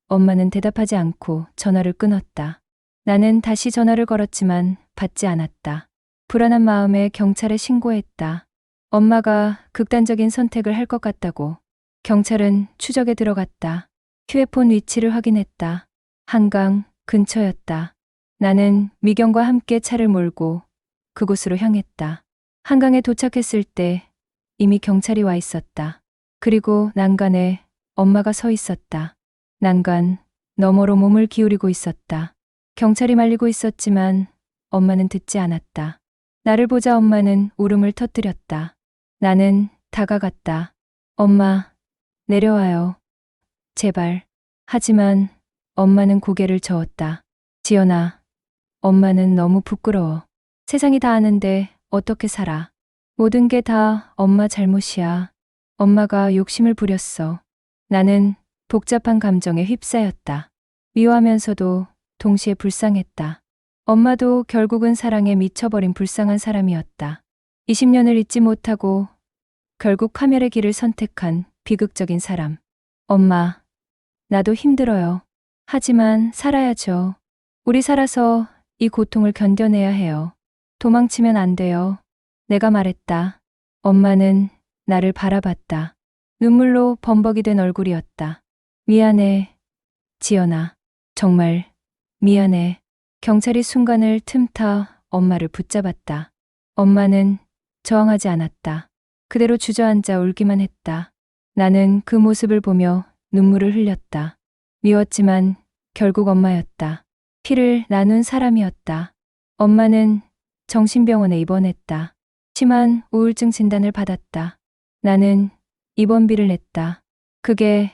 엄마는 대답하지 않고 전화를 끊었다. 나는 다시 전화를 걸었지만 받지 않았다. 불안한 마음에 경찰에 신고했다. 엄마가 극단적인 선택을 할 것 같다고. 경찰은 추적에 들어갔다. 휴대폰 위치를 확인했다. 한강 근처였다. 나는 미경과 함께 차를 몰고 그곳으로 향했다. 한강에 도착했을 때 이미 경찰이 와 있었다. 그리고 난간에 엄마가 서 있었다. 난간 너머로 몸을 기울이고 있었다. 경찰이 말리고 있었지만 엄마는 듣지 않았다. 나를 보자 엄마는 울음을 터뜨렸다. 나는 다가갔다. 엄마, 내려와요. 제발. 하지만 엄마는 고개를 저었다. 지연아, 엄마는 너무 부끄러워. 세상이 다 아는데 어떻게 살아. 모든 게 다 엄마 잘못이야. 엄마가 욕심을 부렸어. 나는 복잡한 감정에 휩싸였다. 미워하면서도 동시에 불쌍했다. 엄마도 결국은 사랑에 미쳐버린 불쌍한 사람이었다. 20년을 잊지 못하고 결국 파멸의 길을 선택한 비극적인 사람. 엄마, 나도 힘들어요. 하지만 살아야죠. 우리 살아서 이 고통을 견뎌내야 해요. 도망치면 안 돼요. 내가 말했다. 엄마는 나를 바라봤다. 눈물로 범벅이 된 얼굴이었다. 미안해, 지연아. 정말 미안해. 경찰이 순간을 틈타 엄마를 붙잡았다. 엄마는 저항하지 않았다. 그대로 주저앉아 울기만 했다. 나는 그 모습을 보며 눈물을 흘렸다. 미웠지만 결국 엄마였다. 피를 나눈 사람이었다. 엄마는 정신병원에 입원했다. 심한 우울증 진단을 받았다. 나는 입원비를 냈다. 그게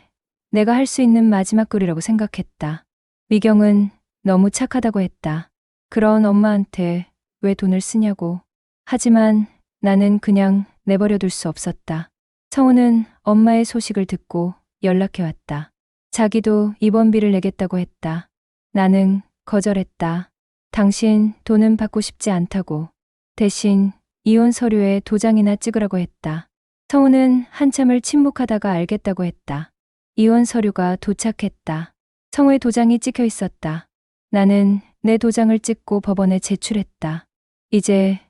내가 할 수 있는 마지막 꼴이라고 생각했다. 미경은 너무 착하다고 했다. 그런 엄마한테 왜 돈을 쓰냐고. 하지만 나는 그냥 내버려둘 수 없었다. 성우는 엄마의 소식을 듣고 연락해왔다. 자기도 입원비를 내겠다고 했다. 나는 거절했다. 당신 돈은 받고 싶지 않다고. 대신 이혼 서류에 도장이나 찍으라고 했다. 성우는 한참을 침묵하다가 알겠다고 했다. 이혼 서류가 도착했다. 성우의 도장이 찍혀 있었다. 나는 내 도장을 찍고 법원에 제출했다. 이제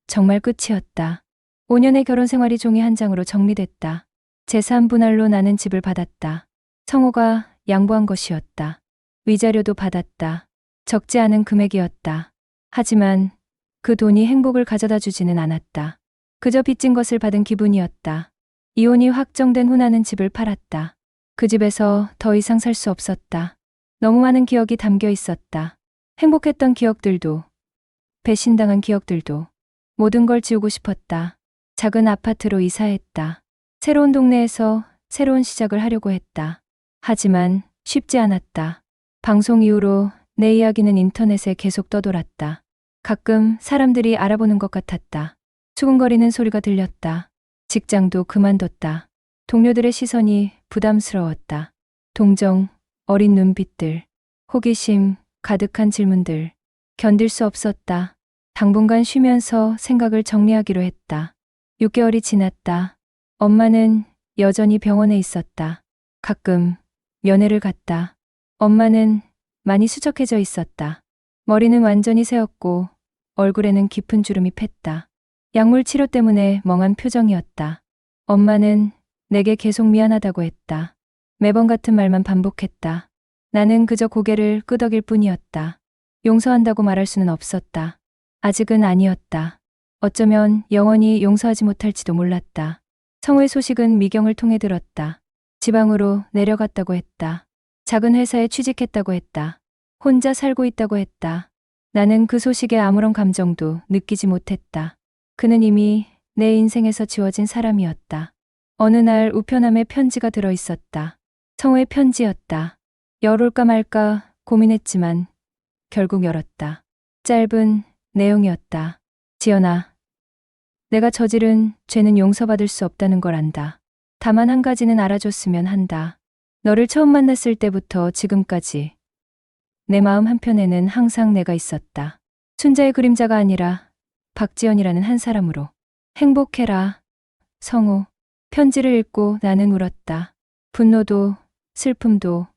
정말 끝이었다. 5년의 결혼 생활이 종이 한 장으로 정리됐다. 재산 분할로 나는 집을 받았다. 성호가 양보한 것이었다. 위자료도 받았다. 적지 않은 금액이었다. 하지만 그 돈이 행복을 가져다 주지는 않았다. 그저 빚진 것을 받은 기분이었다. 이혼이 확정된 후 나는 집을 팔았다. 그 집에서 더 이상 살 수 없었다. 너무 많은 기억이 담겨 있었다. 행복했던 기억들도, 배신당한 기억들도, 모든 걸 지우고 싶었다. 작은 아파트로 이사했다. 새로운 동네에서 새로운 시작을 하려고 했다. 하지만 쉽지 않았다. 방송 이후로 내 이야기는 인터넷에 계속 떠돌았다. 가끔 사람들이 알아보는 것 같았다. 수근거리는 소리가 들렸다. 직장도 그만뒀다. 동료들의 시선이 부담스러웠다. 동정, 어린 눈빛들, 호기심, 가득한 질문들. 견딜 수 없었다. 당분간 쉬면서 생각을 정리하기로 했다. 6개월이 지났다. 엄마는 여전히 병원에 있었다. 가끔 면회를 갔다. 엄마는 많이 수척해져 있었다. 머리는 완전히 새었고 얼굴에는 깊은 주름이 팼다. 약물 치료 때문에 멍한 표정이었다. 엄마는 내게 계속 미안하다고 했다. 매번 같은 말만 반복했다. 나는 그저 고개를 끄덕일 뿐이었다. 용서한다고 말할 수는 없었다. 아직은 아니었다. 어쩌면 영원히 용서하지 못할지도 몰랐다. 성우의 소식은 미경을 통해 들었다. 지방으로 내려갔다고 했다. 작은 회사에 취직했다고 했다. 혼자 살고 있다고 했다. 나는 그 소식에 아무런 감정도 느끼지 못했다. 그는 이미 내 인생에서 지워진 사람이었다. 어느 날 우편함에 편지가 들어 있었다. 성우의 편지였다. 열을까 말까 고민했지만 결국 열었다. 짧은 내용이었다. 지연아, 내가 저지른 죄는 용서받을 수 없다는 걸 안다. 다만 한 가지는 알아줬으면 한다. 너를 처음 만났을 때부터 지금까지 내 마음 한편에는 항상 내가 있었다. 순자의 그림자가 아니라 박지연이라는 한 사람으로. 행복해라, 성우. 편지를 읽고 나는 울었다. 분노도, 슬픔도,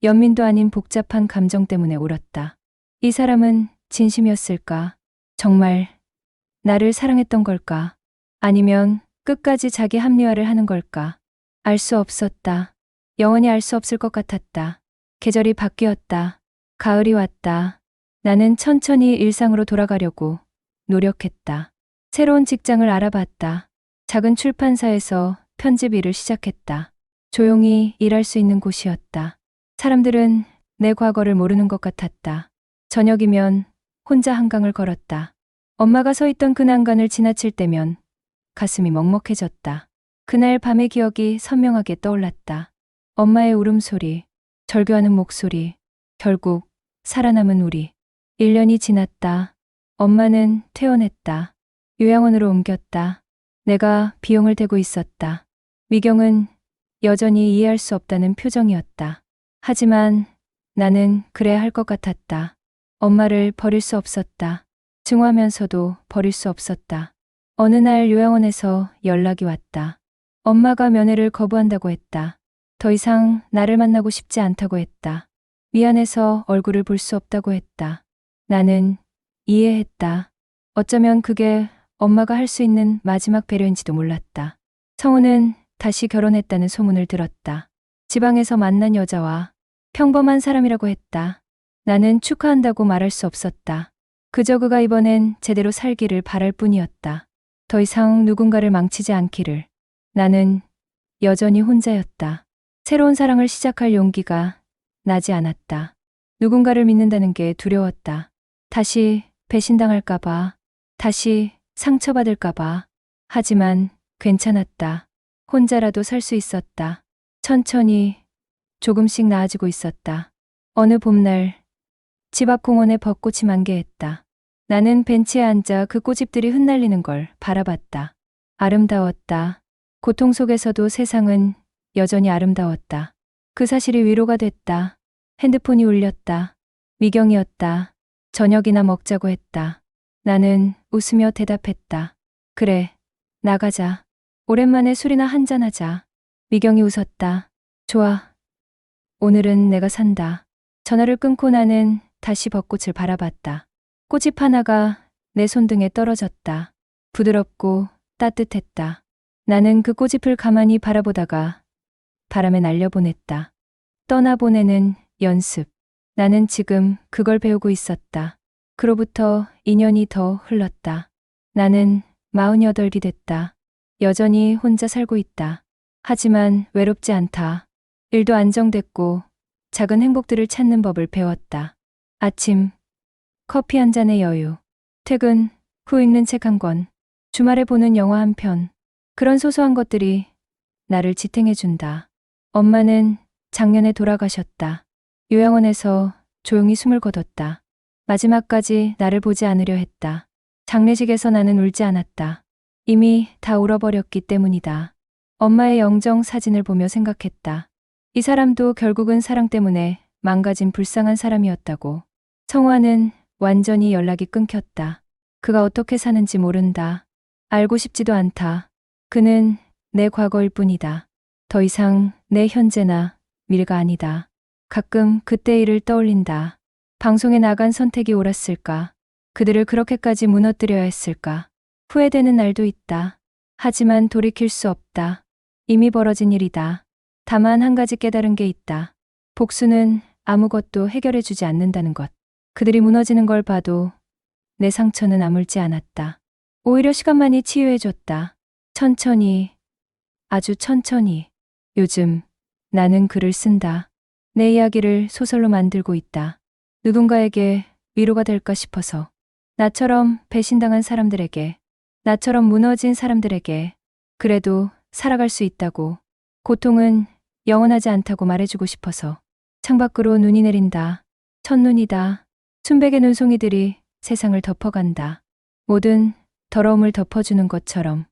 연민도 아닌 복잡한 감정 때문에 울었다. 이 사람은 진심이었을까? 정말 나를 사랑했던 걸까? 아니면 끝까지 자기 합리화를 하는 걸까? 알 수 없었다. 영원히 알 수 없을 것 같았다. 계절이 바뀌었다. 가을이 왔다. 나는 천천히 일상으로 돌아가려고 노력했다. 새로운 직장을 알아봤다. 작은 출판사에서 편집 일을 시작했다. 조용히 일할 수 있는 곳이었다. 사람들은 내 과거를 모르는 것 같았다. 저녁이면 혼자 한강을 걸었다. 엄마가 서 있던 그 난간을 지나칠 때면 가슴이 먹먹해졌다. 그날 밤의 기억이 선명하게 떠올랐다. 엄마의 울음소리, 절규하는 목소리, 결국 살아남은 우리. 1년이 지났다. 엄마는 퇴원했다. 요양원으로 옮겼다. 내가 비용을 대고 있었다. 미경은 여전히 이해할 수 없다는 표정이었다. 하지만 나는 그래야 할 것 같았다. 엄마를 버릴 수 없었다. 증오하면서도 버릴 수 없었다. 어느 날 요양원에서 연락이 왔다. 엄마가 면회를 거부한다고 했다. 더 이상 나를 만나고 싶지 않다고 했다. 미안해서 얼굴을 볼 수 없다고 했다. 나는 이해했다. 어쩌면 그게 엄마가 할 수 있는 마지막 배려인지도 몰랐다. 성우는 다시 결혼했다는 소문을 들었다. 지방에서 만난 여자와 평범한 사람이라고 했다. 나는 축하한다고 말할 수 없었다. 그저 그가 이번엔 제대로 살기를 바랄 뿐이었다. 더 이상 누군가를 망치지 않기를. 나는 여전히 혼자였다. 새로운 사랑을 시작할 용기가 나지 않았다. 누군가를 믿는다는 게 두려웠다. 다시 배신당할까봐, 다시 상처받을까봐. 하지만 괜찮았다. 혼자라도 살 수 있었다. 천천히 조금씩 나아지고 있었다. 어느 봄날 집 앞 공원에 벚꽃이 만개했다. 나는 벤치에 앉아 그 꽃잎들이 흩날리는 걸 바라봤다. 아름다웠다. 고통 속에서도 세상은 여전히 아름다웠다. 그 사실이 위로가 됐다. 핸드폰이 울렸다. 미경이었다. 저녁이나 먹자고 했다. 나는 웃으며 대답했다. 그래, 나가자. 오랜만에 술이나 한잔하자. 미경이 웃었다. 좋아. 오늘은 내가 산다. 전화를 끊고 나는 다시 벚꽃을 바라봤다. 꽃잎 하나가 내 손등에 떨어졌다. 부드럽고 따뜻했다. 나는 그 꽃잎을 가만히 바라보다가 바람에 날려보냈다. 떠나보내는 연습. 나는 지금 그걸 배우고 있었다. 그로부터 2년이 더 흘렀다. 나는 48이 됐다. 여전히 혼자 살고 있다. 하지만 외롭지 않다. 일도 안정됐고 작은 행복들을 찾는 법을 배웠다. 아침, 커피 한 잔의 여유, 퇴근 후 읽는 책 한 권, 주말에 보는 영화 한 편. 그런 소소한 것들이 나를 지탱해준다. 엄마는 작년에 돌아가셨다. 요양원에서 조용히 숨을 거뒀다. 마지막까지 나를 보지 않으려 했다. 장례식에서 나는 울지 않았다. 이미 다 울어버렸기 때문이다. 엄마의 영정 사진을 보며 생각했다. 이 사람도 결국은 사랑 때문에 망가진 불쌍한 사람이었다고. 성화는 완전히 연락이 끊겼다. 그가 어떻게 사는지 모른다. 알고 싶지도 않다. 그는 내 과거일 뿐이다. 더 이상 내 현재나 미래가 아니다. 가끔 그때 일을 떠올린다. 방송에 나간 선택이 옳았을까? 그들을 그렇게까지 무너뜨려야 했을까? 후회되는 날도 있다. 하지만 돌이킬 수 없다. 이미 벌어진 일이다. 다만 한 가지 깨달은 게 있다. 복수는 아무것도 해결해주지 않는다는 것. 그들이 무너지는 걸 봐도 내 상처는 아물지 않았다. 오히려 시간만이 치유해줬다. 천천히, 아주 천천히. 요즘 나는 글을 쓴다. 내 이야기를 소설로 만들고 있다. 누군가에게 위로가 될까 싶어서. 나처럼 배신당한 사람들에게, 나처럼 무너진 사람들에게, 그래도 살아갈 수 있다고, 고통은 영원하지 않다고 말해주고 싶어서. 창밖으로 눈이 내린다. 첫눈이다. 순백의 눈송이들이 세상을 덮어간다. 모든 더러움을 덮어주는 것처럼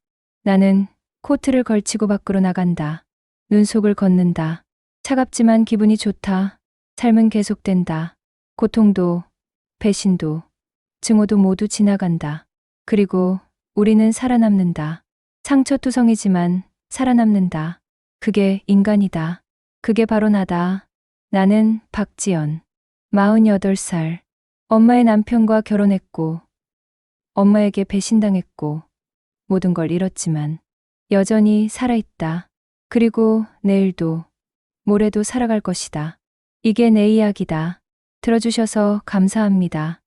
나는 코트를 걸치고 밖으로 나간다. 눈 속을 걷는다. 차갑지만 기분이 좋다. 삶은 계속된다. 고통도, 배신도, 증오도 모두 지나간다. 그리고 우리는 살아남는다. 상처투성이지만 살아남는다. 그게 인간이다. 그게 바로 나다. 나는 박지연. 48살. 엄마의 남편과 결혼했고, 엄마에게 배신당했고, 모든 걸 잃었지만, 여전히 살아있다. 그리고 내일도, 모레도 살아갈 것이다. 이게 내 이야기다. 들어주셔서 감사합니다.